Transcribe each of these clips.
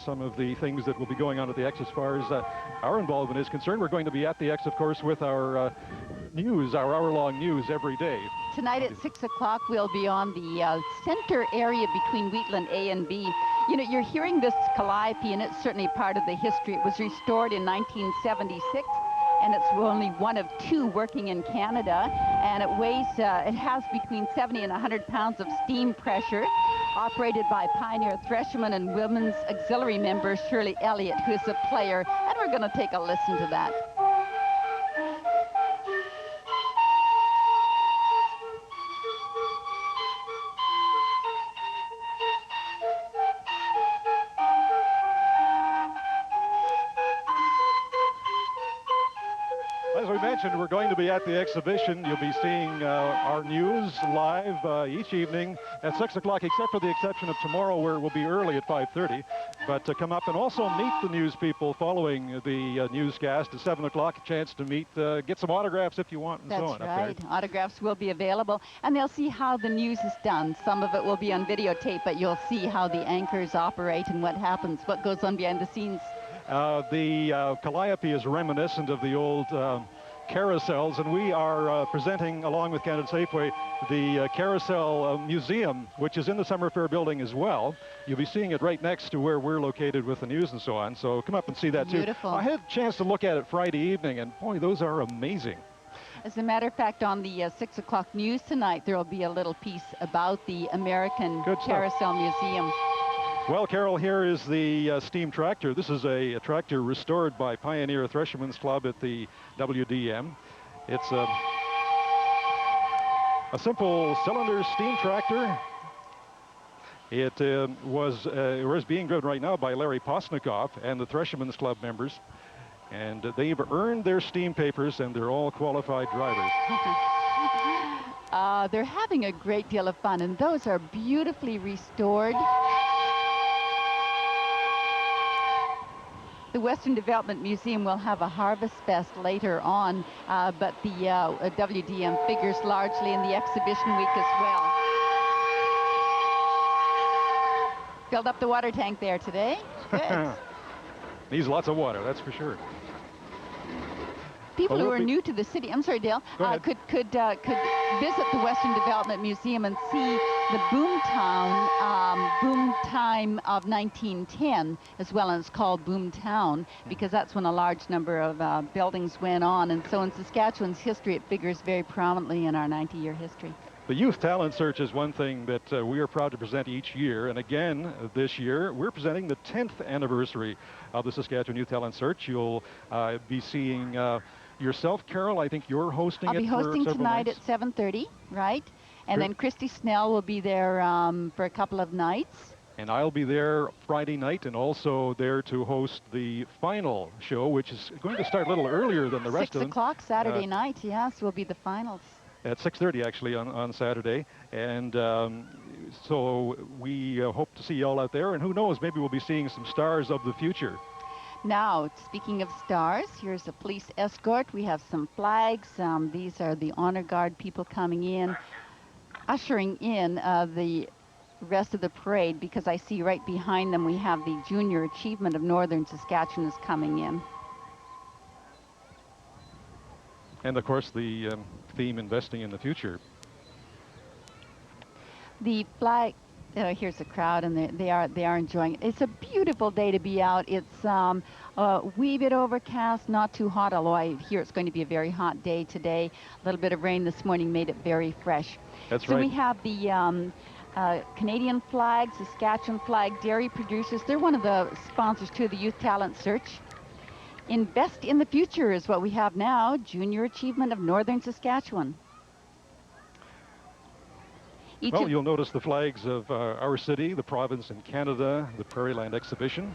some of the things that will be going on at the X as far as our involvement is concerned. We're going to be at the X, of course, with our news, our hour-long news every day. Tonight at 6 o'clock, we'll be on the center area between Wheatland A and B. You know, you're hearing this calliope, and it's certainly part of the history. It was restored in 1976. And it's only one of two working in Canada, and it weighs, it has between 70 and 100 pounds of steam pressure, operated by Pioneer Thresherman and Women's Auxiliary member Shirley Elliott, who is a player, and we're going to take a listen to that. As we mentioned, we're going to be at the exhibition. You'll be seeing our news live each evening at 6 o'clock, except for the exception of tomorrow, where we'll be early at 5:30. But to come up and also meet the news people following the newscast at 7 o'clock, a chance to meet, get some autographs if you want, and so on. That's right. Autographs will be available, and they'll see how the news is done. Some of it will be on videotape, but you'll see how the anchors operate and what happens, what goes on behind the scenes. The calliope is reminiscent of the old carousels, and we are presenting, along with Canada Safeway, the Carousel Museum, which is in the Summer Fair building as well. You'll be seeing it right next to where we're located with the news and so on, so come up and see that too. Beautiful. I had a chance to look at it Friday evening, and boy, those are amazing. As a matter of fact, on the 6 o'clock news tonight, there will be a little piece about the American Carousel Museum. Well, Carol, here is the steam tractor. This is a tractor restored by Pioneer Threshermen's Club at the WDM. It's a simple cylinder steam tractor. It was being driven right now by Larry Posnikoff and the Threshermen's Club members. And they've earned their steam papers, and they're all qualified drivers. They're having a great deal of fun, and those are beautifully restored. The Western Development Museum will have a harvest fest later on, but the WDM figures largely in the exhibition week as well. Filled up the water tank there today. Good. Needs lots of water, that's for sure. People who are new to the city, I'm sorry, Dale, could visit the Western Development Museum and see the boom time of 1910 as well, and it's called Boom Town because that's when a large number of buildings went on, and so in Saskatchewan's history it figures very prominently in our 90-year history. The Youth Talent Search is one thing that we are proud to present each year, and again this year we're presenting the 10th anniversary of the Saskatchewan Youth Talent Search. You'll be seeing yourself, Carol. I think you're hosting it. I'll be hosting tonight nights. at 7:30, right? And then Christy Snell will be there for a couple of nights. And I'll be there Friday night, and also there to host the final show, which is going to start a little earlier than the rest of them. 6 o'clock Saturday night, yes, will be the finals. At 6:30 actually on Saturday, and so we hope to see you all out there, and who knows, maybe we'll be seeing some stars of the future. Now, speaking of stars, here's a police escort. We have some flags. These are the honor guard people coming in, ushering in the rest of the parade, because I see right behind them we have the Junior Achievement of Northern Saskatchewan is coming in. And of course the theme, investing in the future. The flag, here's the crowd, and they are enjoying it. It's a beautiful day to be out. It's a wee bit overcast, not too hot, although I hear it's going to be a very hot day today. A little bit of rain this morning made it very fresh. That's so right. We have the Canadian flag, Saskatchewan flag, dairy producers. They're one of the sponsors to the Youth Talent Search. Invest in the future is what we have now. Junior Achievement of Northern Saskatchewan. Well, you'll notice the flags of our city, the province, and Canada, the Prairie Land Exhibition.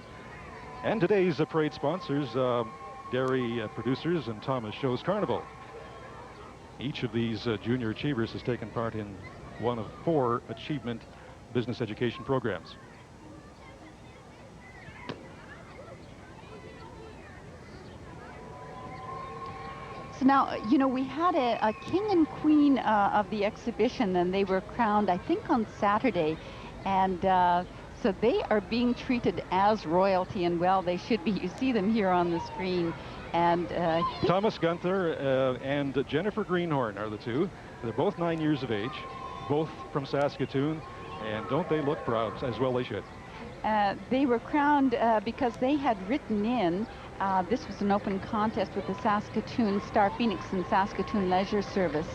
And today's parade sponsors, Dairy Producers and Thomas Show's Carnival. Each of these junior achievers has taken part in one of 4 achievement business education programs. So now, you know, we had a king and queen of the exhibition, and they were crowned, I think, on Saturday. And So they are being treated as royalty, and well, they should be. You see them here on the screen. And Thomas Gunther and Jennifer Greenhorn are the two. They're both 9 years of age, both from Saskatoon, and don't they look proud? As well they should. They were crowned because they had written in, this was an open contest with the Saskatoon Star Phoenix and Saskatoon Leisure Service.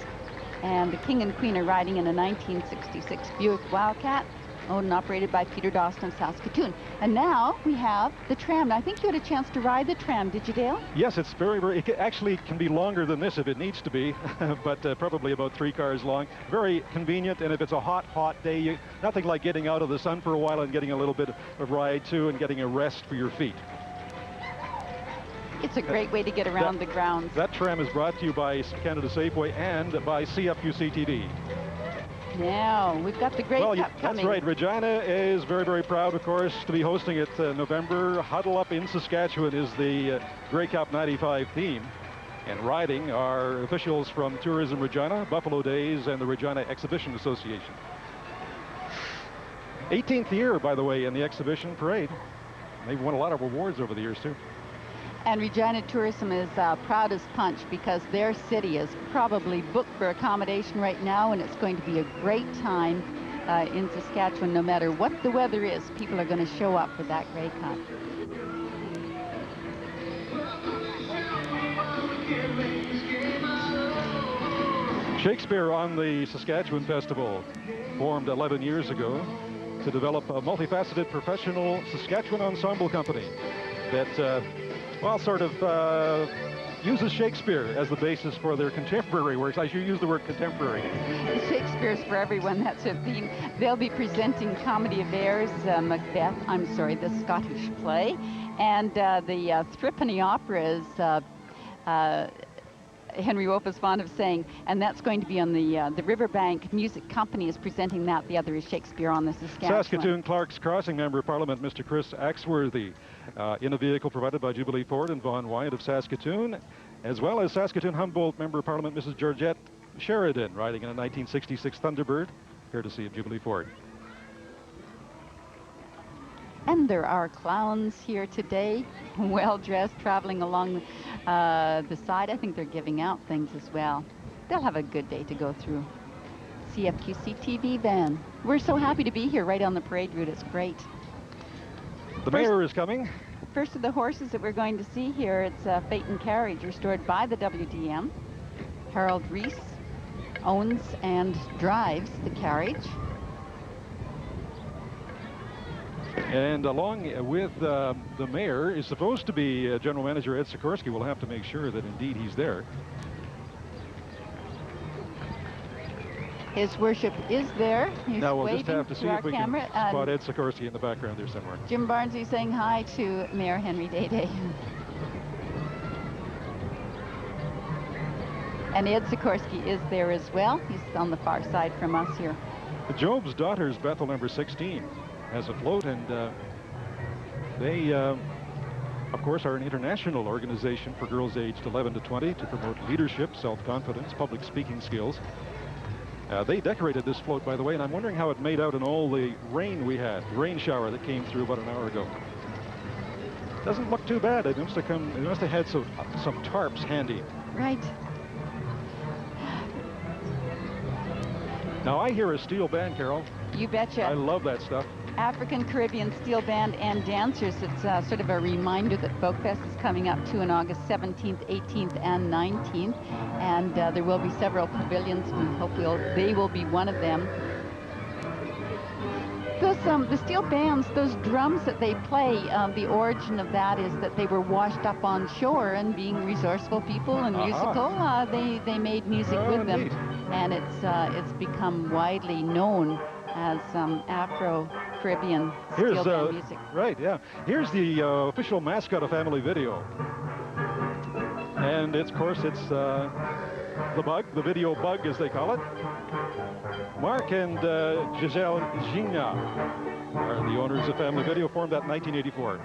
And the King and Queen are riding in a 1966 Buick Wildcat, owned and operated by Peter Dawson of Saskatoon. And now we have the tram. I think you had a chance to ride the tram, did you, Dale? Yes, it's very, it actually can be longer than this if it needs to be, but probably about 3 cars long. Very convenient, and if it's a hot, hot day, nothing like getting out of the sun for a while and getting a little bit of ride too and getting a rest for your feet. It's a great way to get around the grounds. That tram is brought to you by Canada Safeway and by CFQC TV. Now, we've got the Grey Cup coming. That's right. Regina is very, very proud, of course, to be hosting it November. Huddle Up in Saskatchewan is the Grey Cup 95 theme. And riding are officials from Tourism Regina, Buffalo Days, and the Regina Exhibition Association. 18th year, by the way, in the exhibition parade. They've won a lot of awards over the years, too. And Regina Tourism is proud as punch because their city is probably booked for accommodation right now, and it's going to be a great time in Saskatchewan. No matter what the weather is, people are going to show up for that Grey Cup. Shakespeare on the Saskatchewan Festival, formed 11 years ago to develop a multifaceted professional Saskatchewan ensemble company that well, sort of uses Shakespeare as the basis for their contemporary works. I should use the word contemporary. Shakespeare's for everyone, that's a theme. They'll be presenting Comedy of Errors, Macbeth, I'm sorry, the Scottish play, and the Threepenny Opera is Henry Wolfe is fond of saying, and that's going to be on the Riverbank Music Company is presenting that. The other is Shakespeare on the Saskatchewan. Saskatoon Clark's Crossing Member of Parliament, Mr. Chris Axworthy, in a vehicle provided by Jubilee Ford and Vaughan Wyatt of Saskatoon, as well as Saskatoon Humboldt Member of Parliament, Mrs. Georgette Sheridan, riding in a 1966 Thunderbird, courtesy of Jubilee Ford. And there are clowns here today, well-dressed, traveling along the side. I think they're giving out things as well. They'll have a good day to go through. CFQC TV van. We're so happy to be here right on the parade route. It's great. The mayor is coming. First of the horses that we're going to see here, it's Phaeton Carriage, restored by the WDM. Harold Reese owns and drives the carriage. And along with the mayor is supposed to be General Manager Ed Sikorsky. We'll have to make sure that indeed he's there. His worship is there. He's now we'll just have to see if we camera. Can spot Ed Sikorsky in the background there somewhere. Jim Barnsley saying hi to Mayor Henry Day. And Ed Sikorsky is there as well. He's on the far side from us here. The Job's Daughters, Bethel number 16, has a float, and they, of course, are an international organization for girls aged 11 to 20 to promote leadership, self-confidence, public speaking skills. They decorated this float, by the way, and I'm wondering how it made out in all the rain we had, the rain shower that came through about an hour ago. Doesn't look too bad. It must have had some tarps handy. Right. Now I hear a steel band, Carol. You betcha. I love that stuff. African Caribbean Steel Band and Dancers. It's sort of a reminder that Folkfest is coming up too on August 17th, 18th, and 19th. And there will be several pavilions. We hope they will be one of them. The steel bands, those drums that they play, the origin of that is that they were washed up on shore, and being resourceful people and musical, they made music with them. Neat. And it's become widely known as Afro-Caribbean steel band music. Right, yeah. Here's the official mascot of Family Video. And of course, it's the bug, the video bug, as they call it. Mark and Giselle Gigna. are the owners of Family Video, formed that in 1984.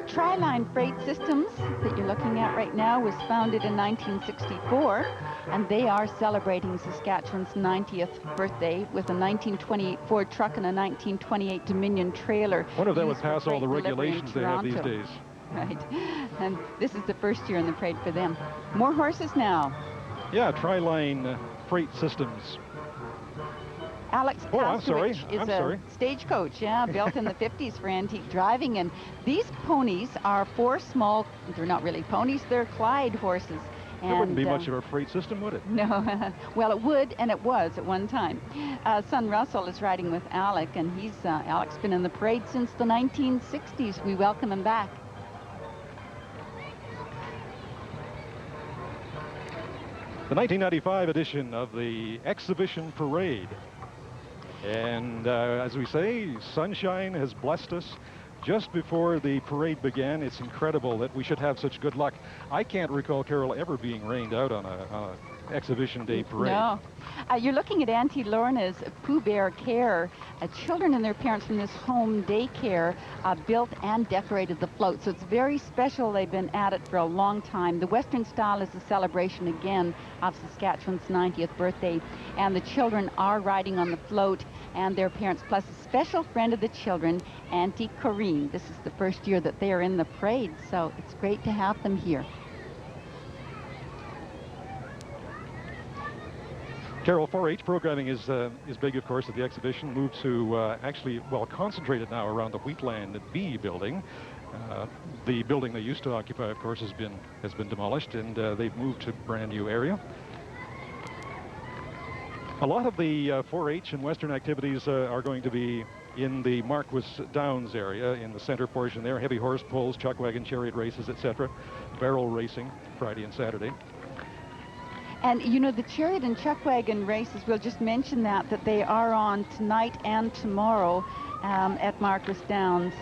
Triline Freight Systems that you're looking at right now was founded in 1964, and they are celebrating Saskatchewan's 90th birthday with a 1928 Ford truck and a 1928 Dominion trailer. One of them would pass all the regulations they have these days. Right, and this is the first year in the parade for them. More horses now. Yeah, Triline Freight Systems. Alex Pastorich is sorry. a stagecoach, yeah, built in the 50s for antique driving. And these ponies are 4 small, they're not really ponies, they're Clyde horses. There wouldn't be much of a freight system, would it? No. Well, it would, and it was at one time. Son Russell is riding with Alec, and Alec's been in the parade since the 1960s. We welcome him back. The 1995 edition of the Exhibition Parade. And as we say, sunshine has blessed us just before the parade began. It's incredible that we should have such good luck. I can't recall, Carol, ever being rained out on a Exhibition Day parade. No. You're looking at Auntie Lorna's Pooh Bear Care. Children and their parents from this home daycare built and decorated the float. So it's very special. They've been at it for a long time. The Western style is a celebration again of Saskatchewan's 90th birthday. And the children are riding on the float and their parents, plus a special friend of the children, Auntie Corrine. This is the first year that they are in the parade, so it's great to have them here. Carol, 4-H programming is big, of course, at the exhibition. Moved to actually, well, concentrated now around the Wheatland B building. The building they used to occupy, of course, has been demolished, and they've moved to a brand new area. A lot of the 4-H and Western activities are going to be in the Marquis Downs area, in the center portion there. Heavy horse pulls, chuck wagon, chariot races, etc. Barrel racing, Friday and Saturday. And, you know, the chariot and chuck wagon races, we'll just mention that they are on tonight and tomorrow at Marquis Downs.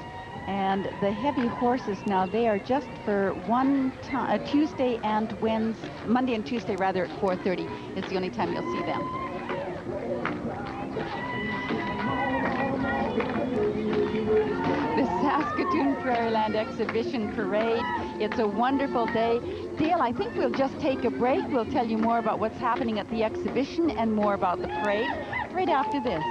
And the heavy horses now, they are just for one time, Tuesday and Wednesday, Monday and Tuesday rather, at 4:30 is the only time you'll see them. The Saskatoon Prairieland Exhibition Parade. It's a wonderful day. Dale, I think we'll just take a break. We'll tell you more about what's happening at the exhibition and more about the parade right after this.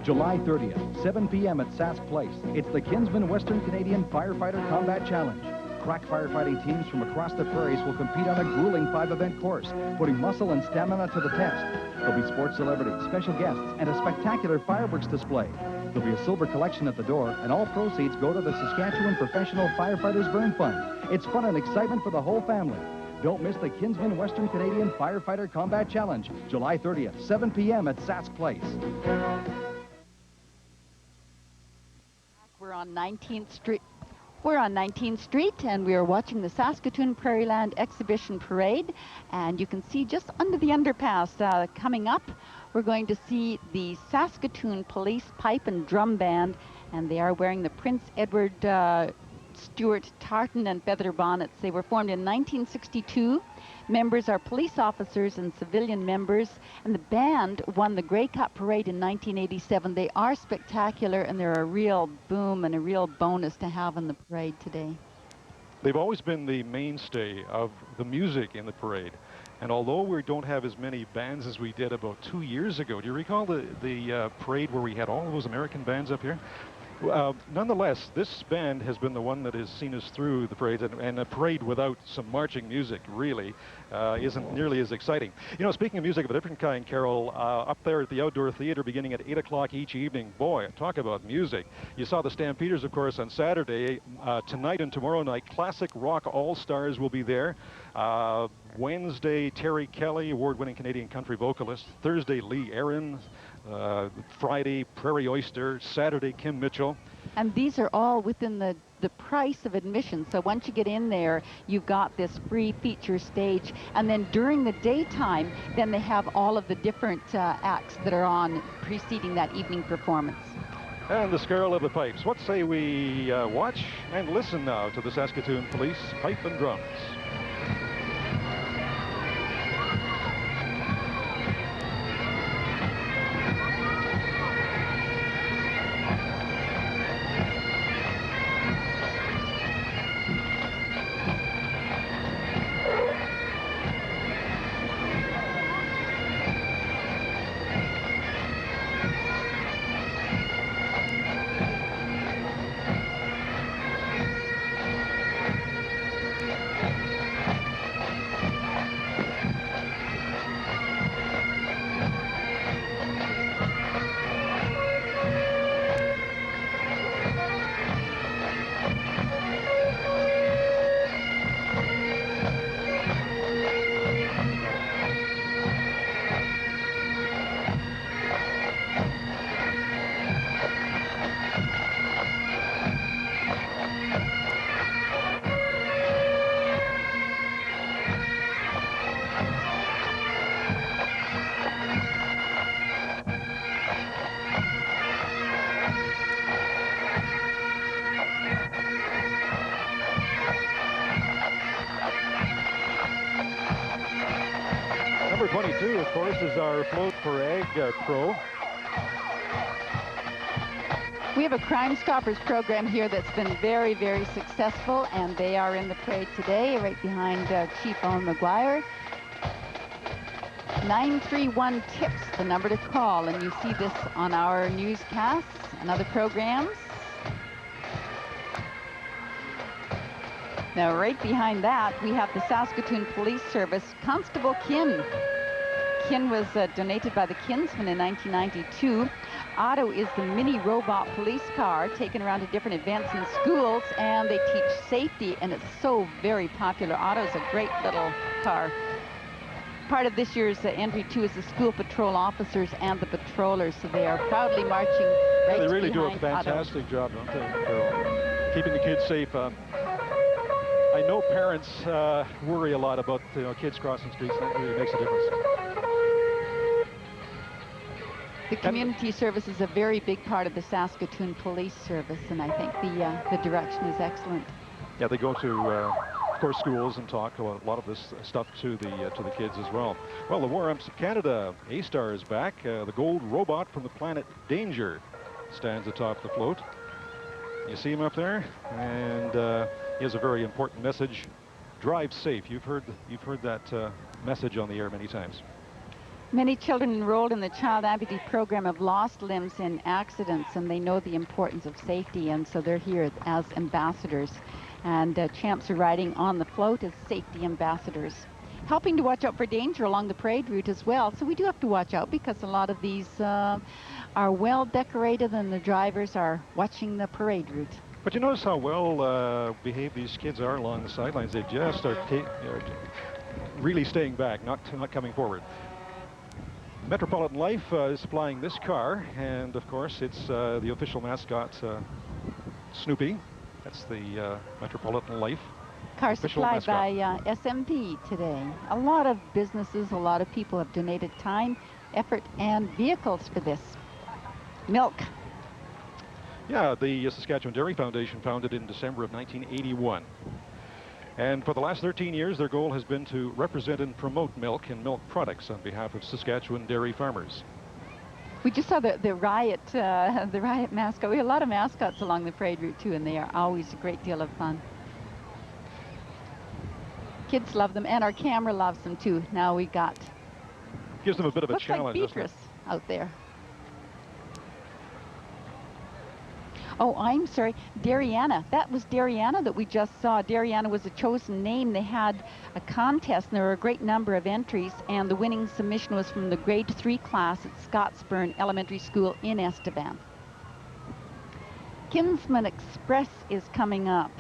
July 30th, 7 p.m. at Sask Place. It's the Kinsman Western Canadian Firefighter Combat Challenge. Crack firefighting teams from across the prairies will compete on a grueling 5-event course, putting muscle and stamina to the test. There'll be sports celebrities, special guests, and a spectacular fireworks display. There'll be a silver collection at the door, and all proceeds go to the Saskatchewan Professional Firefighters Burn Fund. It's fun and excitement for the whole family. Don't miss the Kinsman Western Canadian Firefighter Combat Challenge, July 30th, 7 p.m. at Sask Place. We're on 19th Street. We're on 19th Street, and we are watching the Saskatoon Prairieland Exhibition Parade. And you can see just under the underpass coming up, we're going to see the Saskatoon Police Pipe and Drum Band, and they are wearing the Prince Edward Stewart tartan and feather bonnets. They were formed in 1962. Members are police officers and civilian members, and the band won the Grey Cup Parade in 1987. They are spectacular, and they're a real boom and a real bonus to have in the parade today. They've always been the mainstay of the music in the parade. And although we don't have as many bands as we did about 2 years ago, do you recall the parade where we had all of those American bands up here? Nonetheless, this band has been the one that has seen us through the parade, and a parade without some marching music really isn't nearly as exciting. You know, speaking of music of a different kind, Carol, up there at the Outdoor Theater beginning at 8 o'clock each evening, boy, talk about music. You saw the Stampeders, of course, on Saturday. Tonight and tomorrow night, classic rock all-stars will be there. Wednesday, Terry Kelly, award-winning Canadian country vocalist. Thursday, Lee Aaron. Friday, Prairie Oyster. Saturday, Kim Mitchell. And these are all within the price of admission. So once you get in there, you've got this free feature stage. And then during the daytime, then they have all of the different acts that are on preceding that evening performance. And the skirl of the pipes. What say we watch and listen now to the Saskatoon Police Pipe and Drums. too, of course, is our Float for Ag Pro. We have a Crime Stoppers program here that's been very, very successful, and they are in the parade today, right behind Chief Owen McGuire. 931-TIPS, the number to call, and you see this on our newscasts and other programs. Now, right behind that, we have the Saskatoon Police Service, Constable Kin. Kin was donated by the Kinsmen in 1992. Otto is the mini robot police car taken around to different events in schools, and they teach safety, and it's so very popular. Otto's a great little car. Part of this year's entry, too, is the school patrol officers and the patrollers, so they are proudly marching right They really do a behind fantastic Otto. job, don't they, Carol? Keeping the kids safe. I know parents worry a lot about kids crossing streets. That really makes a difference. The community service is a very big part of the Saskatoon Police Service, and I think the direction is excellent. Yeah, they go to, of course, schools and talk a lot of this stuff to the kids as well. Well, the War Amps of Canada, A-Star is back. The gold robot from the planet Danger stands atop the float. You see him up there, and he has a very important message: drive safe. You've heard that message on the air many times. Many children enrolled in the child amputee program have lost limbs in accidents, and they know the importance of safety, and so they're here as ambassadors. And champs are riding on the float as safety ambassadors, helping to watch out for danger along the parade route as well. So we do have to watch out, because a lot of these are well decorated, and the drivers are watching the parade route. But you notice how well behaved these kids are along the sidelines. They just are really staying back, not coming forward. Metropolitan Life is supplying this car, and of course it's the official mascot, Snoopy. That's the Metropolitan Life. Car supplied by SMP today. A lot of businesses, a lot of people have donated time, effort, and vehicles for this. Milk. Yeah, the Saskatchewan Dairy Foundation, founded in December of 1981. And for the last 13 years, their goal has been to represent and promote milk and milk products on behalf of Saskatchewan dairy farmers. We just saw the riot mascot. We have a lot of mascots along the parade route too, and they are always a great deal of fun. Kids love them, and our camera loves them too. Now we got. Gives them a bit of a looks challenge. Like Beatrice out there. Oh, I'm sorry, Dariana. That was Dariana that we just saw. Dariana was a chosen name. They had a contest, and there were a great number of entries, and the winning submission was from the grade 3 class at Scottsburn Elementary School in Estevan. Kinsman Express is coming up.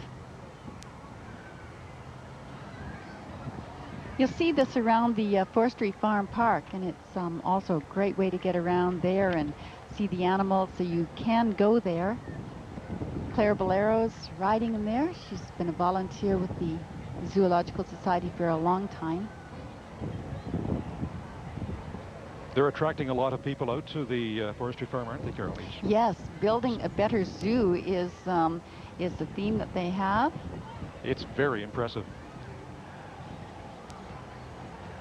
You'll see this around the Forestry Farm Park, and it's also a great way to get around there and see the animals, so you can go there. Claire Bolero's riding in there. She's been a volunteer with the Zoological Society for a long time. They're attracting a lot of people out to the Forestry Farm, aren't they, Carol? Yes, building a better zoo is the theme that they have. It's very impressive.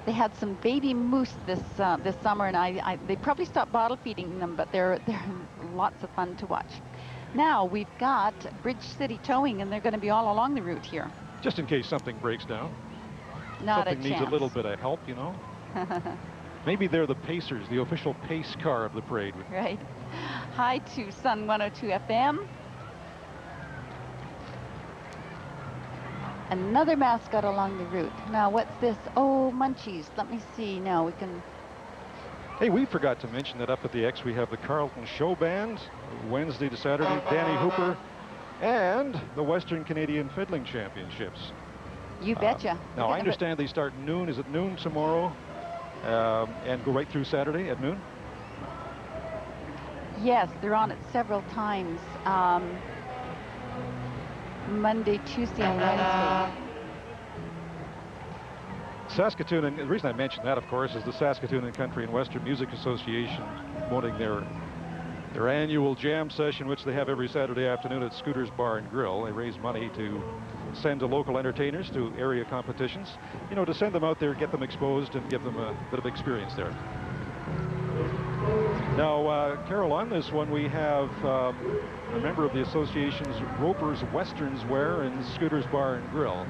They had some baby moose this summer, and they probably stopped bottle feeding them, but they're lots of fun to watch. Now we've got Bridge City Towing, and they're going to be all along the route here. Just in case something breaks down. Not something a chance. Needs a little bit of help, you know. Maybe they're the pacers, the official pace car of the parade. Right. Hi to Sun 102 FM. Another mascot along the route. Now, what's this? Oh, Munchies. Let me see. Now we can. Hey, we forgot to mention that up at the X we have the Carlton Show Band, Wednesday to Saturday, Danny Hooper, and the Western Canadian Fiddling Championships. You betcha. Now, I understand they start noon. Is it noon tomorrow? And go right through Saturday at noon? Yes, they're on it several times. Monday, Tuesday, and Wednesday. Saskatoon, and the reason I mention that, of course, is the Saskatoon and Country and Western Music Association promoting their Their annual jam session, which they have every Saturday afternoon at Scooter's Bar and Grill. They raise money to send to local entertainers to area competitions, you know, to send them out there, get them exposed, and give them a bit of experience there. Now, Carol, on this one, we have a member of the association's Ropers Westerns Wear and Scooter's Bar and Grill.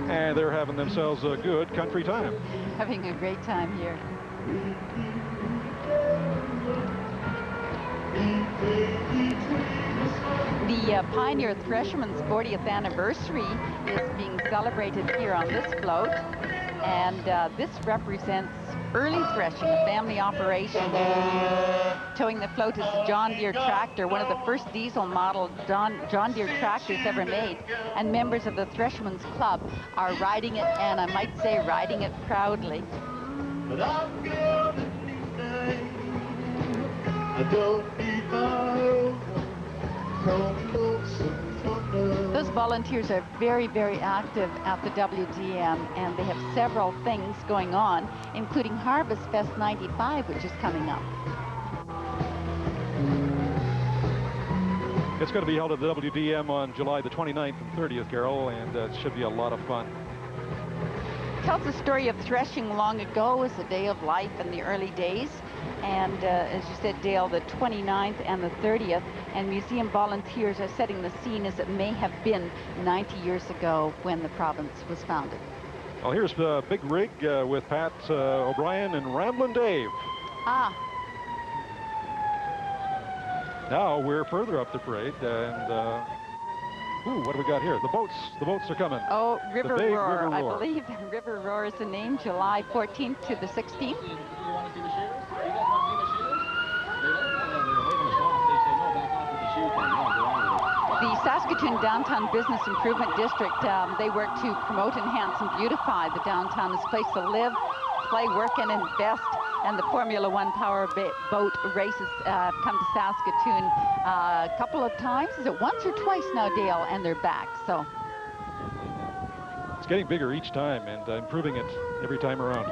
And they're having themselves a good country time. Having a great time here. The Pioneer Threshermen's 40th anniversary is being celebrated here on this float. And this represents early threshing, a family operation. Towing the float is a John Deere tractor, one of the first diesel model John Deere tractors ever made. And members of the Threshermen's Club are riding it, and I might say riding it proudly. But I'm gonna be nice. I don't need my Those volunteers are very, very active at the WDM, and they have several things going on, including Harvest Fest 95, which is coming up. It's going to be held at the WDM on July the 29th and 30th, Carol, and it should be a lot of fun. Tells the story of threshing long ago as a day of life in the early days. And as you said, Dale, the 29th and the 30th, and museum volunteers are setting the scene as it may have been 90 years ago when the province was founded. Well, here's the Big Rig with Pat O'Brien and Ramblin' Dave. Ah. Now we're further up the parade, and ooh, what do we got here? The boats are coming. Oh, River Roar. River Roar. I believe River Roar is the name, July 14th to the 16th. The Saskatoon Downtown Business Improvement District, they work to promote, enhance, and beautify the downtown as a place to live, play, work, and invest. And the Formula One power boat races come to Saskatoon a couple of times. Is it once or twice now, Dale? And they're back, so. It's getting bigger each time and improving it every time around.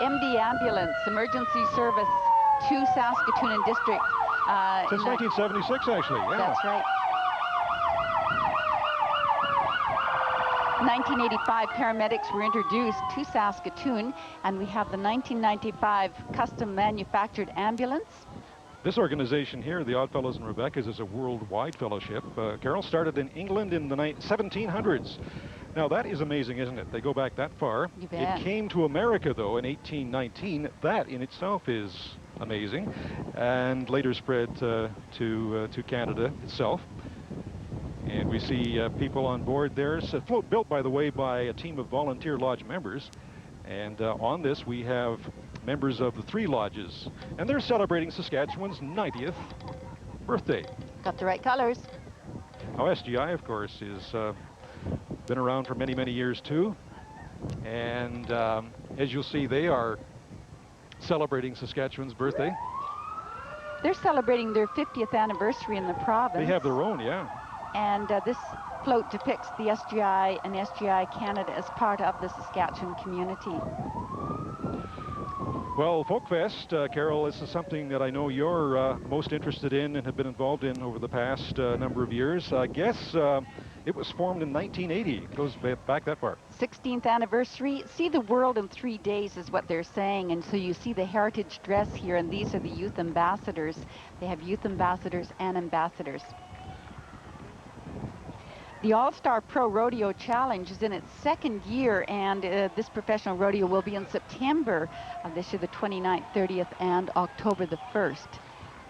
MD Ambulance, emergency service to Saskatoon and District. Since 1976, actually, yeah. That's right. 1985, paramedics were introduced to Saskatoon, and we have the 1995 custom manufactured ambulance. This organization here, the Oddfellows and Rebecca's, is a worldwide fellowship. Carol started in England in the 1700s. Now, that is amazing, isn't it? They go back that far. You bet. It came to America, though, in 1819. That in itself is amazing, and later spread to Canada itself. And we see people on board there. It's a float built, by the way, by a team of volunteer lodge members. And on this, we have members of the 3 lodges, and they're celebrating Saskatchewan's 90th birthday. Got the right colors. Now, SGI, of course, is been around for many, many years, too. And as you'll see, they are celebrating Saskatchewan's birthday. They're celebrating their 50th anniversary in the province. They have their own, yeah. And this float depicts the SGI and SGI Canada as part of the Saskatchewan community. Well, Folkfest, Carol, this is something that I know you're most interested in and have been involved in over the past number of years. I guess it was formed in 1980. It goes back that far. 16th anniversary. See the world in 3 days is what they're saying. And so you see the heritage dress here, and these are the youth ambassadors. They have youth ambassadors and ambassadors. The All-Star Pro Rodeo Challenge is in its 2nd year, and this professional rodeo will be in September of this year, the 29th, 30th, and October the 1st.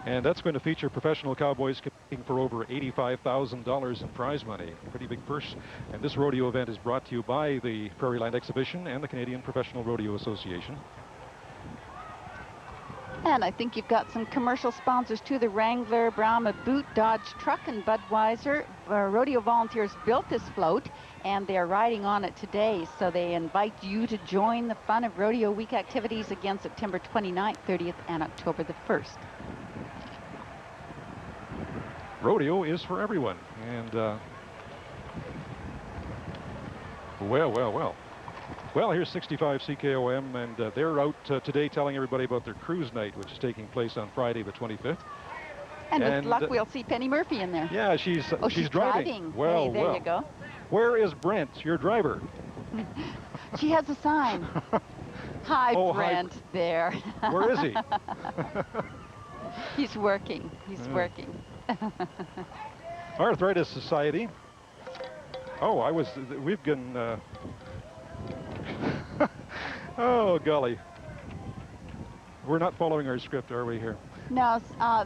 And that's going to feature professional cowboys competing for over $85,000 in prize money. Pretty big purse. And this rodeo event is brought to you by the Prairie Land Exhibition and the Canadian Professional Rodeo Association. And I think you've got some commercial sponsors too. The Wrangler, Brahma Boot, Dodge Truck, and Budweiser. Rodeo volunteers built this float, and they are riding on it today. So they invite you to join the fun of Rodeo Week activities again September 29th, 30th, and October the 1st. Rodeo is for everyone. And, well. Well, here's 65 CKOM, and they're out today telling everybody about their cruise night, which is taking place on Friday the 25th. And with luck, we'll see Penny Murphy in there. Yeah, she's driving. Well, hey, there you go. Where is Brent, your driver? She has a sign. Hi, Brent. Hi. There. Where is he? He's working. He's working. Arthritis Society. Oh, we've been, oh, golly. We're not following our script, are we, here? Now,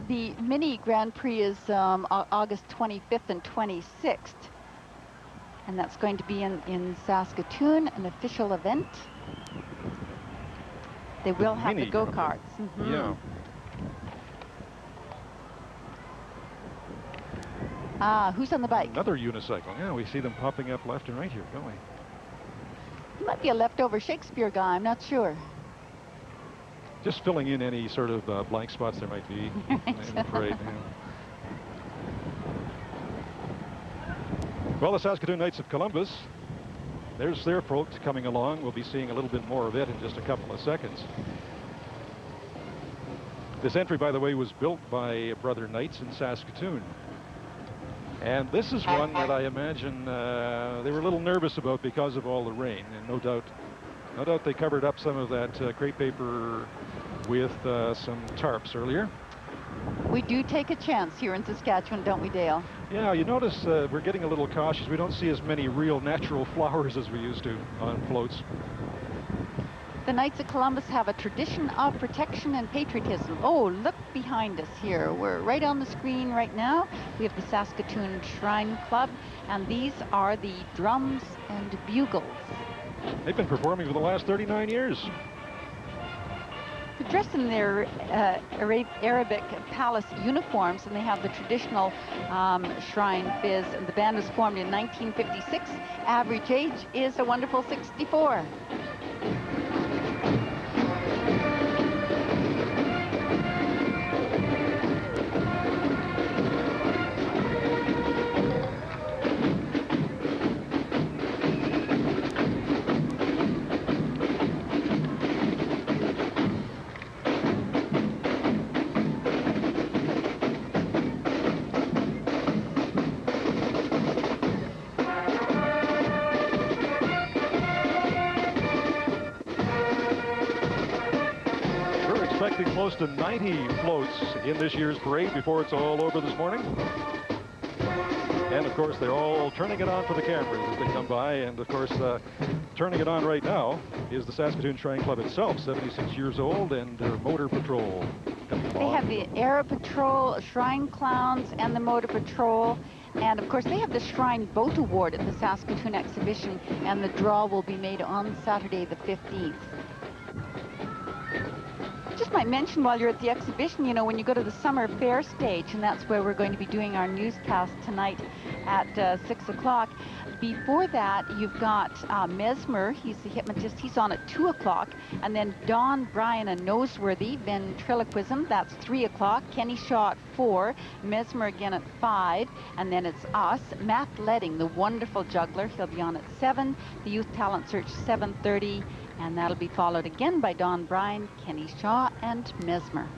the mini Grand Prix is August 25th and 26th. And that's going to be in Saskatoon, an official event. They will have the go-karts. Mm-hmm. Yeah. Who's on the bike? Another unicycle. Yeah, we see them popping up left and right here, don't we? He might be a leftover Shakespeare guy, I'm not sure. Just filling in any sort of blank spots there might be in the parade. Yeah. Well, the Saskatoon Knights of Columbus, there's their float coming along. We'll be seeing a little bit more of it in just a couple of seconds. This entry, by the way, was built by Brother Knights in Saskatoon. And this is one that I imagine they were a little nervous about because of all the rain. And no doubt they covered up some of that crepe paper with some tarps earlier. We do take a chance here in Saskatchewan, don't we, Dale? Yeah, you notice we're getting a little cautious. We don't see as many real natural flowers as we used to on floats. The Knights of Columbus have a tradition of protection and patriotism. Oh, look behind us here. We're right on the screen right now. We have the Saskatoon Shrine Club, and these are the drums and bugles. They've been performing for the last 39 years. They're dressed in their Arabic palace uniforms, and they have the traditional shrine fizz. And the band was formed in 1956. Average age is a wonderful 64. Close to 90 floats in this year's parade before it's all over this morning. And of course, they're all turning it on for the cameras as they come by. And of course, turning it on right now is the Saskatoon Shrine Club itself, 76 years old, and their motor patrol. They have the Air Patrol, Shrine Clowns, and the Motor Patrol. And of course, they have the Shrine Boat Award at the Saskatoon exhibition, and the draw will be made on Saturday the 15th. Just might mention while you're at the exhibition, you know, when you go to the summer fair stage, and that's where we're going to be doing our newscast tonight at 6 o'clock. Before that, you've got Mesmer. He's the hypnotist. He's on at 2 o'clock. And then Don, Brian, and Noseworthy, ventriloquism. That's 3 o'clock. Kenny Shaw at 4. Mesmer again at 5. And then it's us. Matt Ledding, the wonderful juggler. He'll be on at 7. The Youth Talent Search, 7:30. And that'll be followed again by Don Bryan, Kenny Shaw, and Mesmer.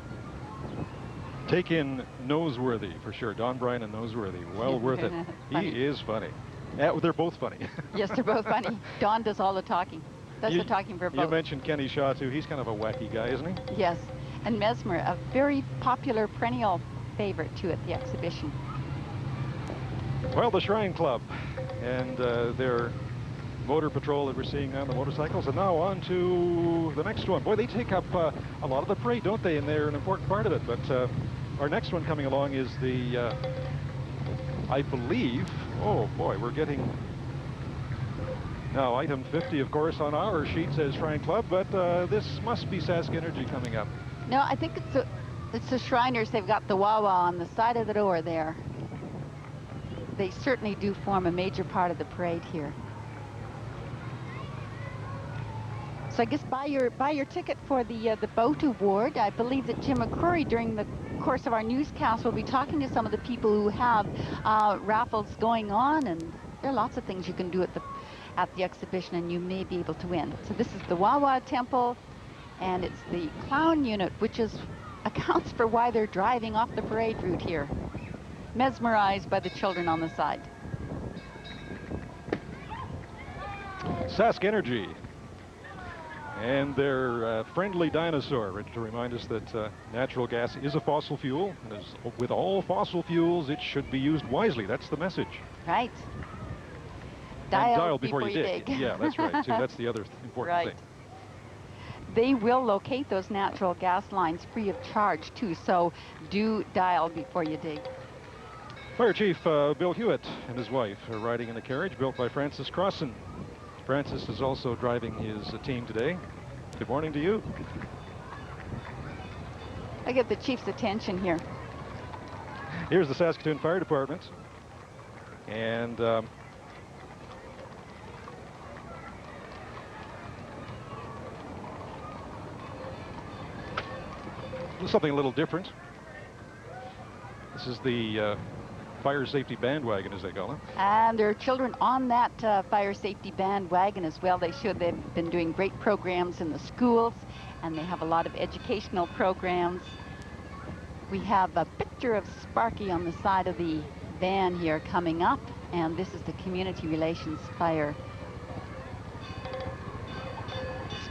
Take in Noseworthy for sure. Don Bryan and Noseworthy. Well worth it. He is funny. They're both funny. Yes, they're both funny. Don does all the talking. Does the talking for both. You mentioned Kenny Shaw, too. He's kind of a wacky guy, isn't he? Yes. And Mesmer, a very popular perennial favorite, too, at the exhibition. Well, the Shrine Club and their motor patrol that we're seeing on the motorcycles. And now on to the next one. Boy, they take up a lot of the parade, don't they? And they're an important part of it. But our next one coming along is the, I believe, oh boy, we're getting, now item 50, of course, on our sheet says Shrine Club, but this must be Sask Energy coming up. No, I think it's the Shriners. They've got the Wawa on the side of the door there. They certainly do form a major part of the parade here. So I guess buy your ticket for the boat award. I believe that Jim McCrory, during the course of our newscast, will be talking to some of the people who have raffles going on, and there are lots of things you can do at the exhibition, and you may be able to win. So this is the Wawa Temple, and it's the clown unit, which accounts for why they're driving off the parade route here, mesmerized by the children on the side. Sask Energy and their friendly dinosaur, to remind us that natural gas is a fossil fuel, and as with all fossil fuels, it should be used wisely. That's the message. Right. Dial before you dig. Yeah, that's right, too. That's the other important thing. They will locate those natural gas lines free of charge, too, so do dial before you dig. Fire Chief Bill Hewitt and his wife are riding in a carriage built by Francis Crossan. Francis is also driving his team today. Good morning to you. I get the chief's attention here. Here's the Saskatoon Fire Department. And something a little different. This is the fire safety bandwagon, as they call it. And there are children on that fire safety bandwagon as well. They've been doing great programs in the schools, and they have a lot of educational programs. We have a picture of Sparky on the side of the van here coming up, and this is the community relations fire.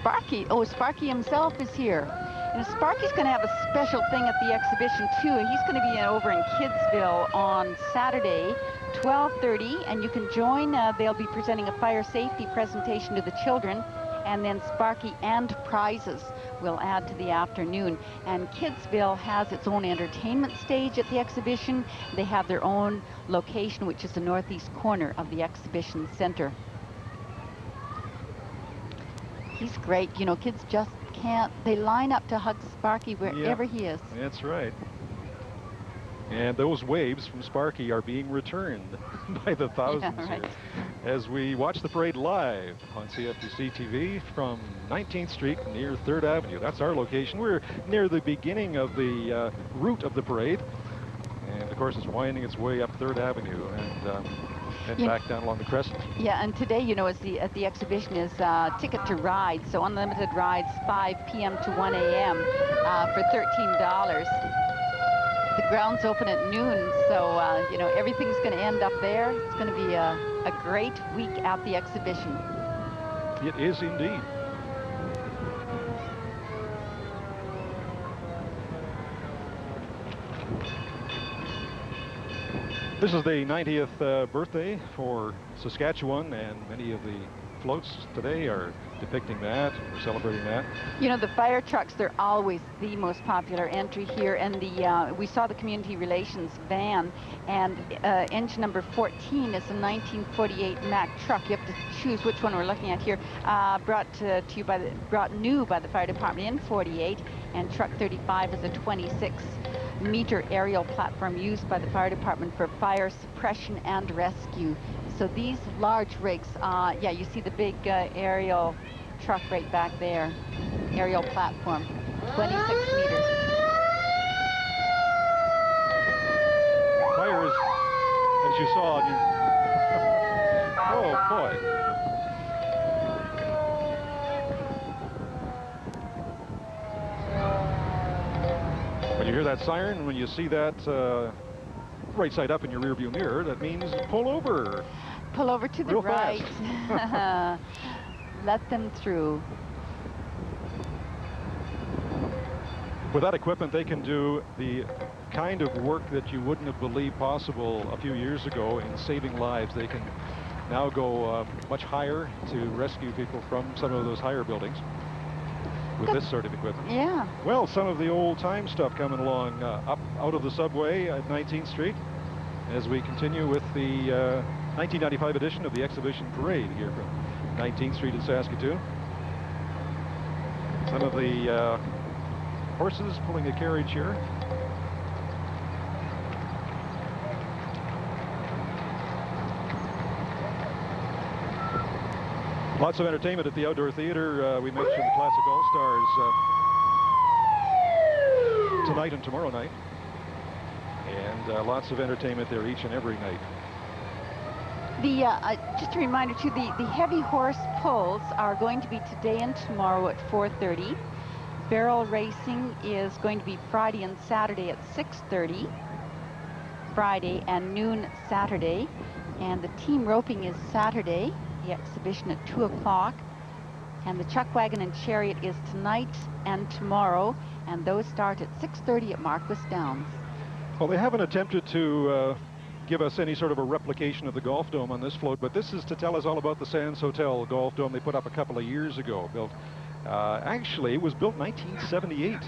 Sparky himself is here. And Sparky's going to have a special thing at the exhibition, too. He's going to be over in Kidsville on Saturday, 12:30, and you can join. They'll be presenting a fire safety presentation to the children, and then Sparky and prizes will add to the afternoon. And Kidsville has its own entertainment stage at the exhibition. They have their own location, which is the northeast corner of the exhibition center. He's great. You know, kids just can't. They line up to hug Sparky wherever he is. That's right. And those waves from Sparky are being returned by the thousands here as we watch the parade live on CFQC TV from 19th Street near 3rd Avenue. That's our location. We're near the beginning of the route of the parade. And, of course, it's winding its way up 3rd Avenue and back down along the Crescent. Yeah, and today, you know, at the exhibition is ticket to ride. So unlimited rides 5 p.m. to 1 a.m. For $13. The grounds open at noon, so, you know, everything's going to end up there. It's going to be a great week at the exhibition. It is indeed. This is the 90th birthday for Saskatchewan, and many of the floats today are depicting that, or celebrating that. You know, the fire trucks, they're always the most popular entry here, and we saw the community relations van, and engine number 14 is a 1948 Mack truck. You have to choose which one we're looking at here. Brought new by the fire department in 48, and truck 35 is a 26-meter aerial platform used by the fire department for fire suppression and rescue. So these large rigs, yeah, you see the big aerial truck right back there, aerial platform, 26 meters. Fires, as you saw, oh boy. When you hear that siren, when you see that right side up in your rearview mirror, that means pull over. Pull over to the real right. Let them through. With that equipment, they can do the kind of work that you wouldn't have believed possible a few years ago in saving lives. They can now go much higher to rescue people from some of those higher buildings with this sort of equipment. Yeah. Well, some of the old-time stuff coming along up out of the subway at 19th Street as we continue with the 1995 edition of the exhibition parade here from 19th Street in Saskatoon. Some of the horses pulling a carriage here. Lots of entertainment at the outdoor theater. We mentioned the Classic All-Stars tonight and tomorrow night. And lots of entertainment there each and every night. Just a reminder too, the heavy horse pulls are going to be today and tomorrow at 4:30. Barrel racing is going to be Friday and Saturday at 6:30. Friday and noon Saturday. And the team roping is Saturday, the exhibition at 2 o'clock. And the chuck wagon and chariot is tonight and tomorrow, and those start at 6:30 at Marquis Downs. Well, they haven't attempted to give us any sort of a replication of the golf dome on this float, but this is to tell us all about the Sands Hotel golf dome they put up a couple of years ago. Actually, it was built 1978. It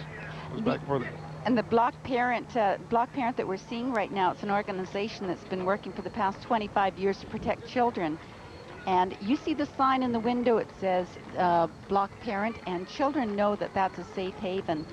was back before and the block parent that we're seeing right now, it's an organization that's been working for the past 25 years to protect children. And you see the sign in the window, it says block parent, and children know that that's a safe haven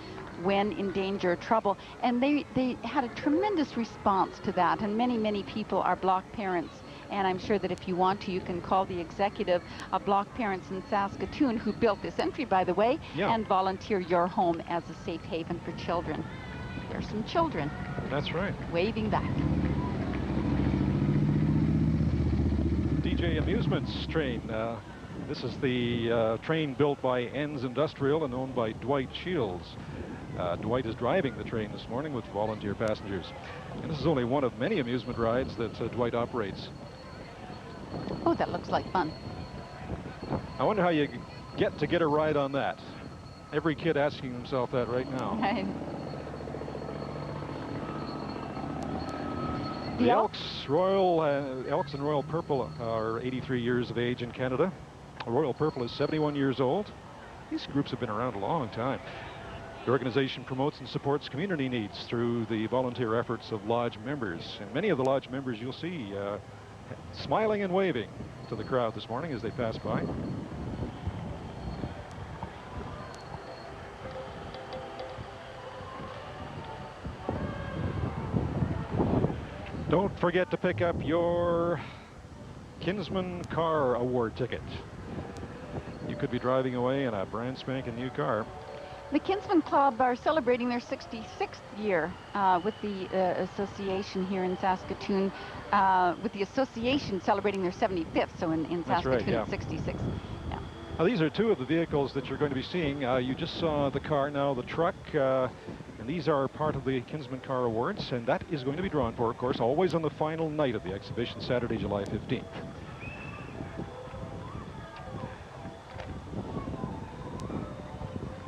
when in danger or trouble. And they had a tremendous response to that, and many people are block parents. And I'm sure that if you want to, you can call the executive of Block Parents in Saskatoon, who built this entry, by the way, and volunteer your home as a safe haven for children. There's some children. That's right. Waving back. DJ Amusements train. This is the train built by Enns Industrial and owned by Dwight Shields. Dwight is driving the train this morning with volunteer passengers. And this is only one of many amusement rides that Dwight operates. Oh, that looks like fun. I wonder how you get a ride on that. Every kid asking himself that right now. The Elks and Royal Purple are 83 years of age in Canada. Royal Purple is 71 years old. These groups have been around a long time. The organization promotes and supports community needs through the volunteer efforts of lodge members. And many of the lodge members you'll see smiling and waving to the crowd this morning as they pass by. Don't forget to pick up your Kinsman Car Award ticket. You could be driving away in a brand spanking new car. The Kinsman Club are celebrating their 66th year with the association here in Saskatoon, with the association celebrating their 75th, so in Saskatoon it's 66. Yeah. Now, these are two of the vehicles that you're going to be seeing. You just saw the car, now the truck, and these are part of the Kinsman Car Awards, and that is going to be drawn for, of course, always on the final night of the exhibition, Saturday, July 15th.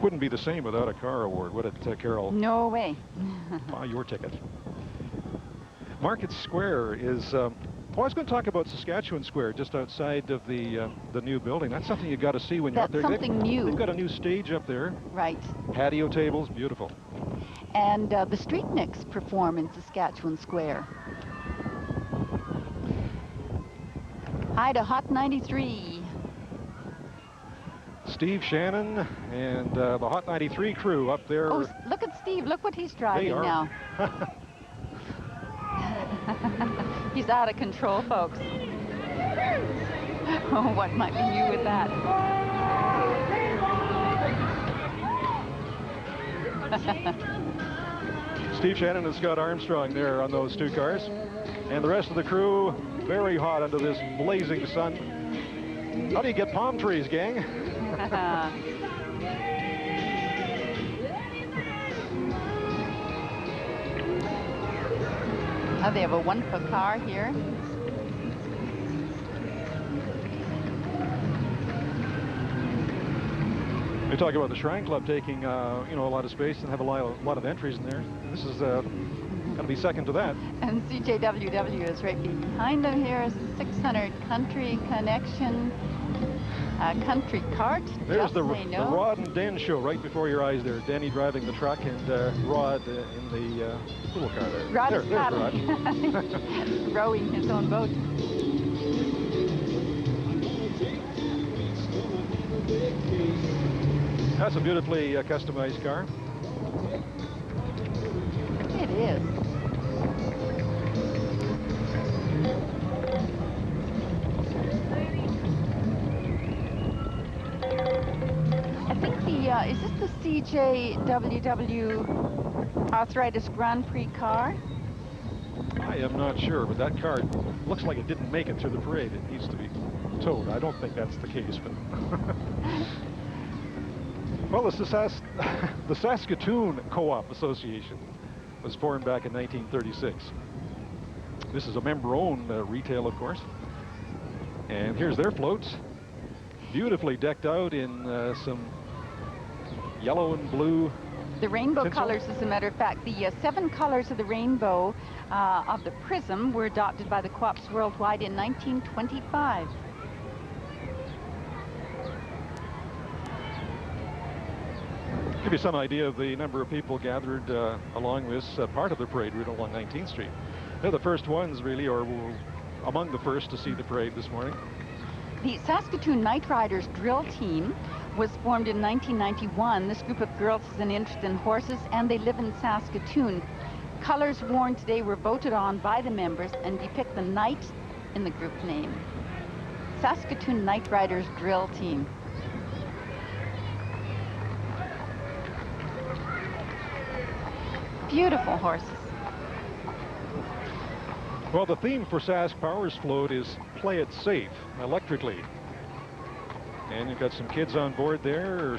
Wouldn't be the same without a car award, would it, Carol? No way. Buy your ticket. Market Square is, I was going to talk about Saskatchewan Square, just outside of the new building. That's something you've got to see when you're up there. That's something new. They've got a new stage up there. Right. Patio tables, beautiful. And the Streetniks perform in Saskatchewan Square. Hi to Hot 93. Steve Shannon and the Hot 93 crew up there. Oh, look at Steve. Look what he's driving now. He's out of control, folks. Oh, what might be new with that? Steve Shannon and Scott Armstrong there on those two cars. And the rest of the crew, very hot under this blazing sun. How do you get palm trees, gang? Oh, they have a wonderful car here. We talk about the Shrine Club taking, you know, a lot of space and have a lot of entries in there. This is going to be second to that. And CJWW is right behind them here. Is 600 Country Connection. Country cart. There's the Rod and Dan show right before your eyes there. Danny driving the truck and Rod in the little car there. Rod there's Rod. Rowing his own boat. That's a beautifully customized car. It is. Is this the CJWW Arthritis Grand Prix car? I am not sure, but that car looks like it didn't make it through the parade. It needs to be towed. I don't think that's the case, but well, the Saskatoon Co-op Association was formed back in 1936. This is a member-owned retail, of course. And here's their floats, beautifully decked out in some yellow and blue. The rainbow tinsel. colors, as a matter of fact, the 7 colors of the rainbow of the prism were adopted by the co-ops worldwide in 1925. Give you some idea of the number of people gathered along this part of the parade route along 19th Street. They're the first ones, really, or among the first to see the parade this morning. The Saskatoon Night Riders drill team was formed in 1991. This group of girls has an interest in horses, and they live in Saskatoon. Colors worn today were voted on by the members and depict the knight in the group name. Saskatoon Night Riders drill team. Beautiful horses. Well, the theme for Sask Power's float is play it safe electrically. And you've got some kids on board there,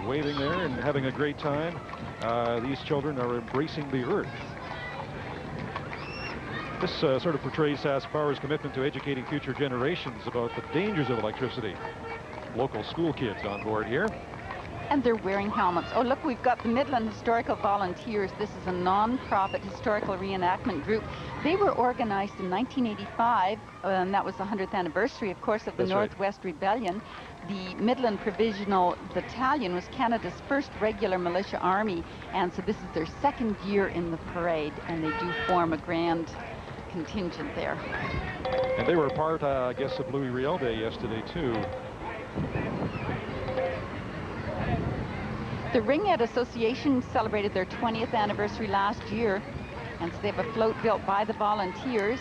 waving there and having a great time. These children are embracing the earth. This sort of portrays Sask Power's commitment to educating future generations about the dangers of electricity. Local school kids on board here. And they're wearing helmets. Oh, look, we've got the Midland Historical Volunteers. This is a non-profit historical reenactment group. They were organized in 1985, and that was the 100th anniversary, of course, of the Northwest Rebellion. The Midland Provisional Battalion was Canada's first regular militia army, and so this is their 2nd year in the parade, and they do form a grand contingent there. And they were part, I guess, of Louis Riel Day yesterday, too. The Ringette Association celebrated their 20th anniversary last year, and so they have a float built by the volunteers,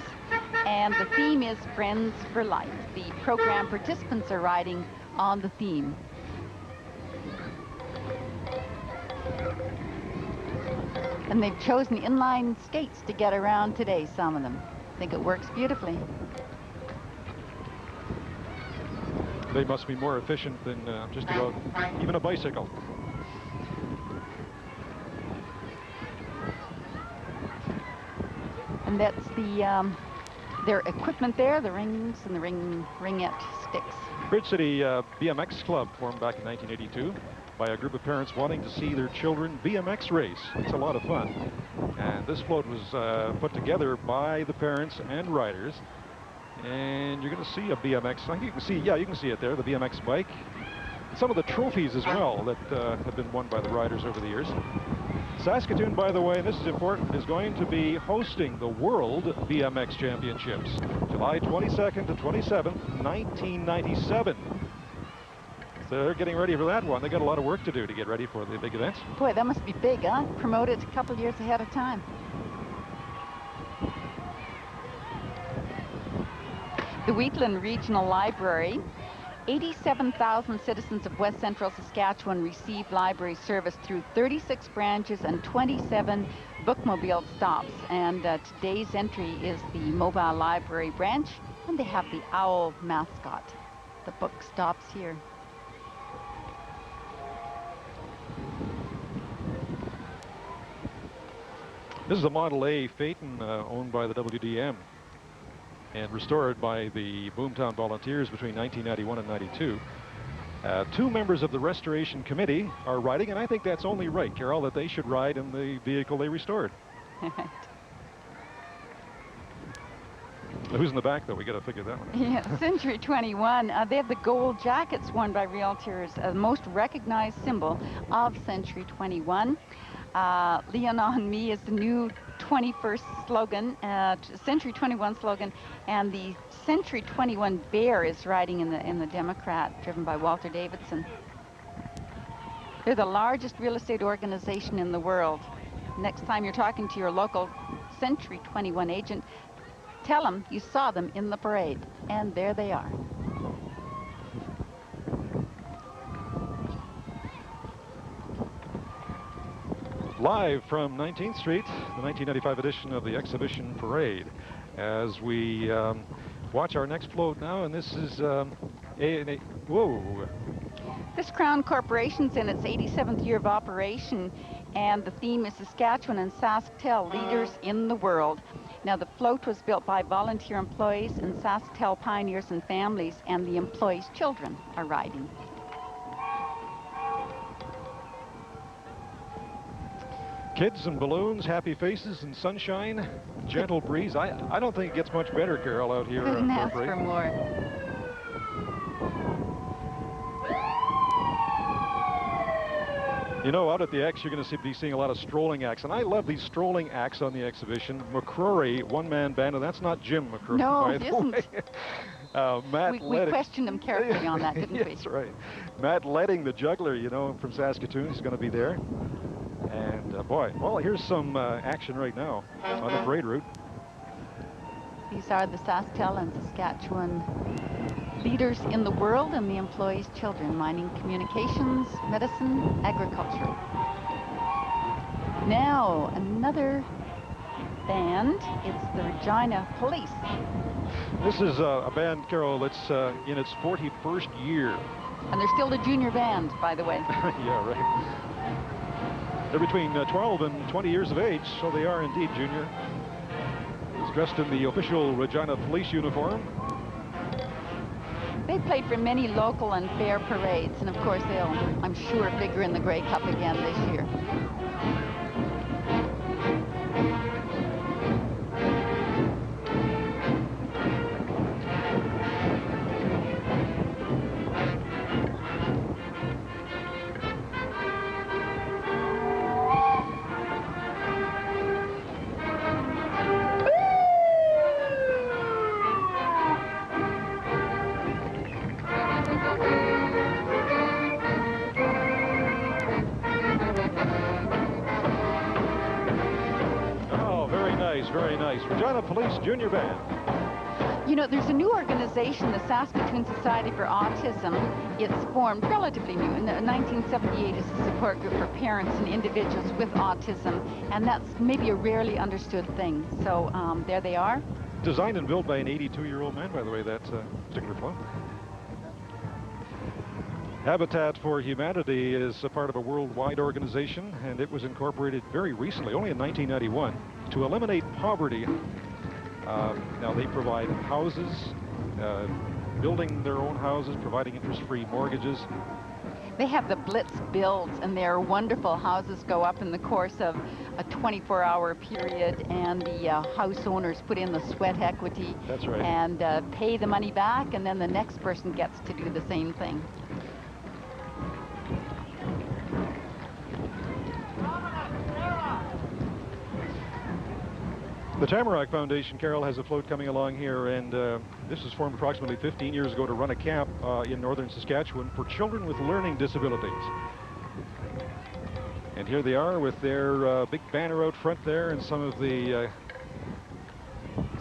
and the theme is Friends for Life. The program participants are riding on the theme. And they've chosen inline skates to get around today, some of them. I think it works beautifully. They must be more efficient than just about even a bicycle. And that's their equipment there, the rings and the ringette sticks. Bridge City BMX Club formed back in 1982 by a group of parents wanting to see their children BMX race. It's a lot of fun. And this float was put together by the parents and riders. And you're going to see a BMX. I think you can see, yeah, you can see it there, the BMX bike. Some of the trophies as well that have been won by the riders over the years. Saskatoon, by the way, and this is important, is going to be hosting the World BMX Championships, July 22nd to 27th, 1997. So they're getting ready for that one. They got a lot of work to do to get ready for the big events. Boy, that must be big, huh? Promoted a couple years ahead of time. The Wheatland Regional Library. 87,000 citizens of West Central Saskatchewan receive library service through 36 branches and 27 bookmobile stops. And today's entry is the mobile library branch, and they have the owl mascot. The book stops here. This is a Model A Phaeton owned by the WDM and restored by the Boomtown Volunteers between 1991 and 92. 2 members of the Restoration Committee are riding, and I think that's only right, Carol, that they should ride in the vehicle they restored. Who's in the back, though? We got to figure that one out. Yeah, Century 21. They have the gold jackets worn by realtors, the most recognized symbol of Century 21. Leon on Me is the new 21st slogan, Century 21 slogan, and the Century 21 Bear is riding in the Democrat, driven by Walter Davidson. They're the largest real estate organization in the world. Next time you're talking to your local Century 21 agent, tell them you saw them in the parade, and there they are. Live from 19th Street, the 1995 edition of the Exhibition Parade. As we watch our next float now, and this is whoa. This Crown Corporation's in its 87th year of operation, and the theme is Saskatchewan and SaskTel, leaders in the world. Now, the float was built by volunteer employees and SaskTel pioneers and families, and the employees' children are riding. Kids and balloons, happy faces and sunshine, gentle breeze. I don't think it gets much better, Carol, out here. Couldn't ask for more. You know, out at the X, you're going to be seeing a lot of strolling acts, and I love these strolling acts on the exhibition. McCrory, one-man band, and that's not Jim McCrory, no, by it the isn't. way. Matt we questioned him carefully on that, didn't we? That's right. Matt Letting, the juggler, you know, from Saskatoon, he's going to be there. And boy, well, here's some action right now on the parade route. These are the SaskTel and Saskatchewan leaders in the world and the employees' children, mining, communications, medicine, agriculture. Now, another band. It's the Regina Police. This is a band, Carol, that's in its 41st year. And they're still a junior band, by the way. Yeah, right. They're between 12 and 20 years of age, so they are indeed junior. He's dressed in the official Regina Police uniform. They played for many local and fair parades, and of course they'll, I'm sure, figure in the Grey Cup again this year. Very nice. Regina Police Junior Band. You know, there's a new organization, the Saskatoon Society for Autism. It's formed relatively new. In 1978, it's a support group for parents and individuals with autism, and that's maybe a rarely understood thing. So there they are. Designed and built by an 82-year-old man, by the way, that particular float. Habitat for Humanity is a part of a worldwide organization, and it was incorporated very recently, only in 1991, to eliminate poverty. Now they provide houses, building their own houses, providing interest-free mortgages. They have the Blitz builds, and their wonderful houses go up in the course of a 24-hour period, and the house owners put in the sweat equity. That's right. And pay the money back, and then the next person gets to do the same thing. The Tamarack Foundation, Carol, has a float coming along here, and this was formed approximately 15 years ago to run a camp in northern Saskatchewan for children with learning disabilities. And here they are with their big banner out front there, and some of the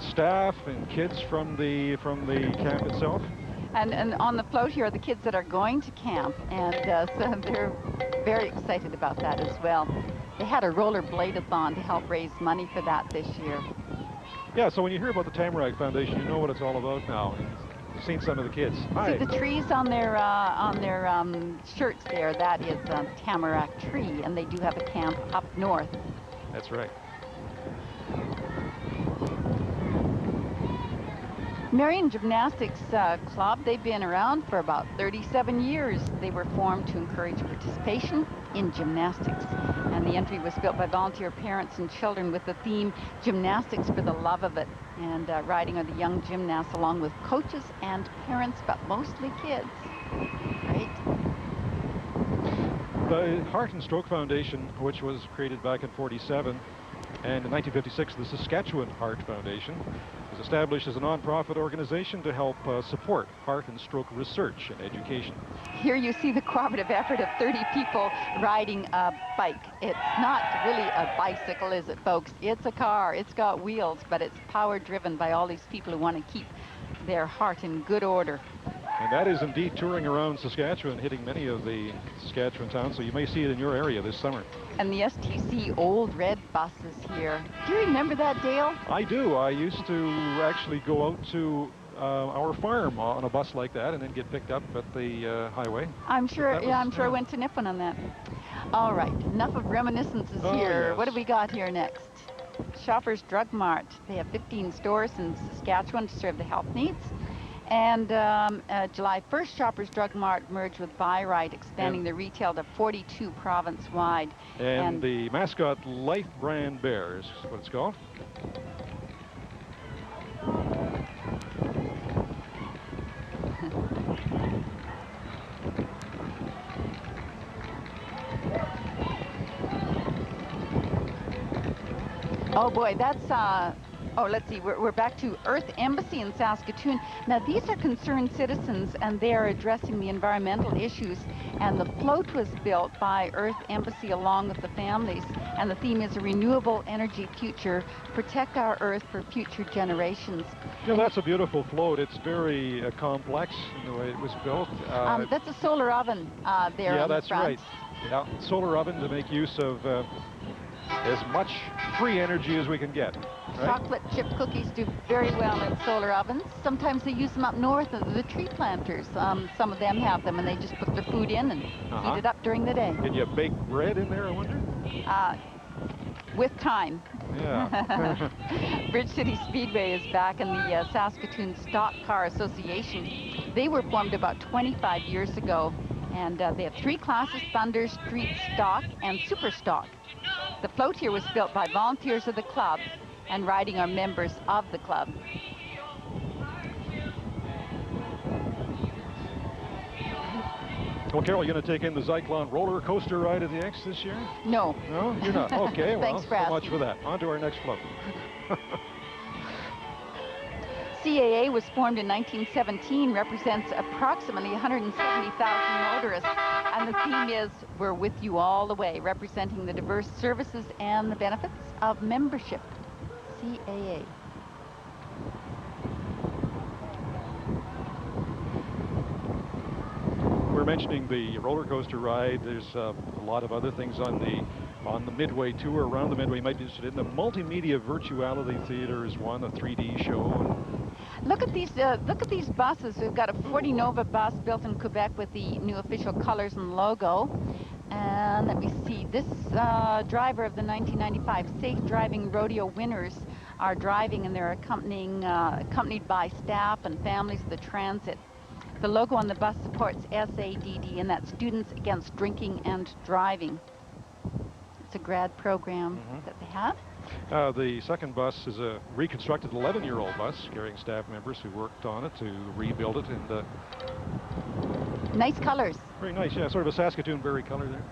staff and kids from the camp itself. And on the float here are the kids that are going to camp, and so they're very excited about that as well. They had a rollerblade-a-thon to help raise money for that this year. Yeah, so when you hear about the Tamarack Foundation, you know what it's all about now. You've seen some of the kids. Hi. See the trees on their shirts there, that is a Tamarack tree, and they do have a camp up north. That's right. Marion Gymnastics Club, they've been around for about 37 years. They were formed to encourage participation in gymnastics. And the entry was built by volunteer parents and children with the theme, Gymnastics for the Love of It. And riding are the young gymnasts along with coaches and parents, but mostly kids. Right? The Heart and Stroke Foundation, which was created back in '47, and in 1956, the Saskatchewan Heart Foundation, was established as a non-profit organization to help support heart and stroke research and education. Here you see the cooperative effort of 30 people riding a bike. It's not really a bicycle, is it, folks? It's a car. It's got wheels, but it's power-driven by all these people who want to keep their heart in good order. And that is indeed touring around Saskatchewan, hitting many of the Saskatchewan towns, so you may see it in your area this summer. And the STC old red bus is here. Do you remember that, Dale? I do. I used to actually go out to our farm on a bus like that and then get picked up at the highway. I'm sure, yeah, I'm sure I went to Nippon on that. All right, enough of reminiscences here. Yes. What do we got here next? Shoppers Drug Mart. They have 15 stores in Saskatchewan to serve the health needs. And July 1st, Shoppers Drug Mart merged with Buy Right, expanding the retail to 42 province-wide. And the mascot Life Brand Bear is what it's called. Oh boy, that's, oh, let's see, we're back to Earth Embassy in Saskatoon. Now, these are concerned citizens, and they are addressing the environmental issues. And the float was built by Earth Embassy along with the families. And the theme is a renewable energy future, protect our Earth for future generations. You know, that's a beautiful float. It's very complex in the way it was built. That's a solar oven there yeah, on the that's front. right. Yeah, solar oven to make use of as much free energy as we can get. Right? Chocolate chip cookies do very well in solar ovens. Sometimes they use them up north of the tree planters. Some of them have them, and they just put their food in and heat it up during the day. Can you bake bread in there, I wonder? With time. Yeah. Bridge City Speedway is back in the Saskatoon Stock Car Association. They were formed about 25 years ago, and they have 3 classes: Thunder, Street Stock, and Super Stock. The float here was built by volunteers of the club, and riding are members of the club. Well, Carol, you going to take in the Zyklon roller coaster ride at the X this year? No. No, you're not. Okay, well, Thanks for so much asking. for that. On to our next float. CAA was formed in 1917, represents approximately 170,000 motorists, and the theme is "We're with you all the way," representing the diverse services and the benefits of membership. CAA. We're mentioning the roller coaster ride. There's a lot of other things on the Midway tour, around the Midway you might be interested in. The Multimedia Virtuality Theater is one, a 3D show. Look at these buses. We've got a 40 Nova bus built in Quebec with the new official colors and logo. And let me see, this driver of the 1995 Safe Driving Rodeo winners are driving, and they're accompanied by staff and families of the transit. The logo on the bus supports SADD, and that's Students Against Drinking and Driving. It's a grad program that they have. The second bus is a reconstructed 11-year-old bus carrying staff members who worked on it to rebuild it. And nice colors. very nice, yeah, sort of a Saskatoon berry color there.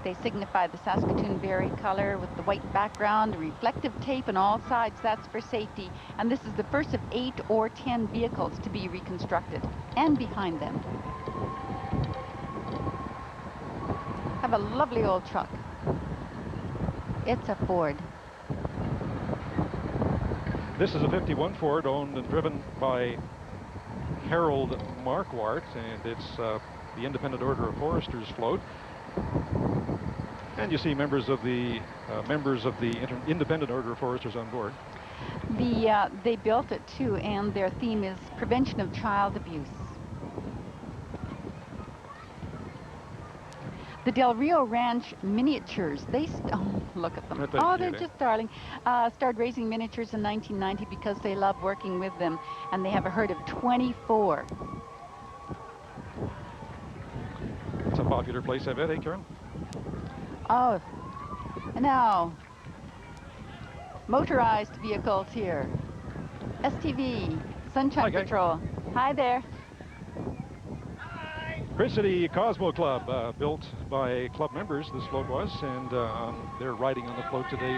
They signify the Saskatoon berry color with the white background, the reflective tape on all sides. That's for safety. And this is the first of 8 or 10 vehicles to be reconstructed. And behind them have a lovely old truck. It's a Ford. This is a 51 Ford owned and driven by Harold Marquardt, and it's the Independent Order of Foresters float. And you see members of the Independent Order of Foresters on board. They built it too, and their theme is prevention of child abuse. The Del Rio Ranch miniatures, oh, look at them. Oh, they're just darling. Started raising miniatures in 1990 because they love working with them, and they have a herd of 24. It's a popular place, I bet, eh, Karen? Oh, now, motorized vehicles here. STV, Sunshine Patrol. Hi there. Bridge City Cosmo Club, built by club members, this float was, and they're riding on the float today.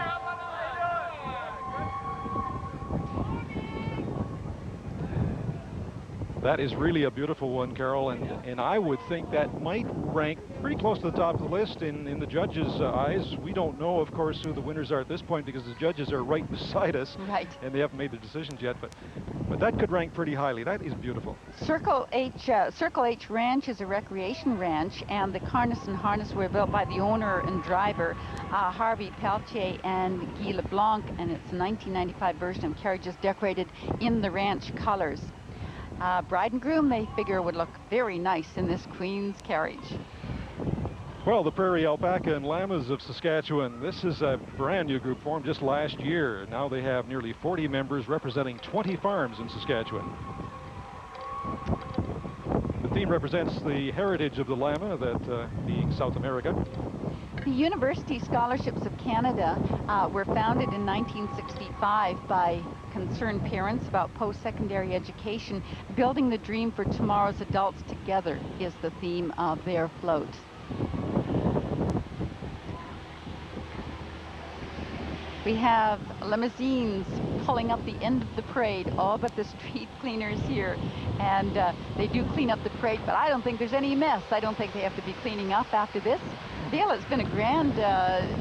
That is really a beautiful one, Carol, and I would think that might rank pretty close to the top of the list in the judges' eyes. We don't know, of course, who the winners are at this point because the judges are right beside us, Right. and they haven't made their decisions yet. But that could rank pretty highly. That is beautiful. Circle H Ranch is a recreation ranch, and the harness and harness were built by the owner and driver, Harvey Peltier and Guy LeBlanc, and it's a 1995 version of carriages decorated in the ranch colors. Bride and groom, they figure, would look very nice in this Queen's carriage. Well, the Prairie Alpaca and Llamas of Saskatchewan, this is a brand new group formed just last year. Now they have nearly 40 members representing 20 farms in Saskatchewan. The theme represents the heritage of the llama, that being South America. The University Scholarships of Canada were founded in 1965 by concerned parents about post-secondary education. Building the dream for tomorrow's adults together is the theme of their float. We have limousines pulling up the end of the parade, all but the street cleaners here. And they do clean up the parade, but I don't think there's any mess. I don't think they have to be cleaning up after this. Dale, it's been a grand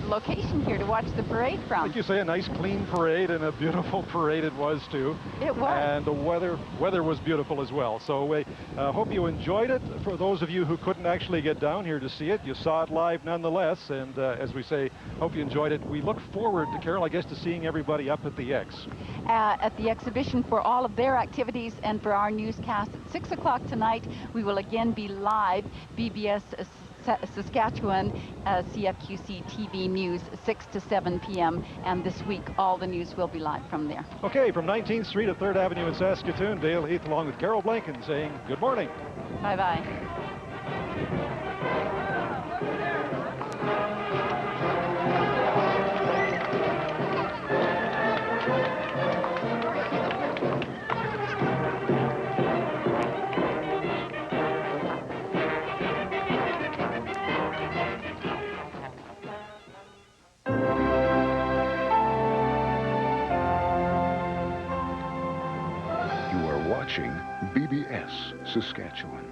location here to watch the parade from. Like you say, a nice clean parade, and a beautiful parade it was too. It was. And the weather was beautiful as well. So we hope you enjoyed it. For those of you who couldn't actually get down here to see it, you saw it live nonetheless. And as we say, hope you enjoyed it. We look forward to, Carol, I guess, to seeing everybody up at the X. At the exhibition for all of their activities and for our newscast at 6 o'clock tonight, we will again be live. BBS Saskatchewan CFQC TV News 6 to 7 p.m. and this week all the news will be live from there. Okay, from 19th Street to 3rd Avenue in Saskatoon, Dale Heath along with Carol Blanken saying good morning. Bye-bye. Watching BBS Saskatchewan.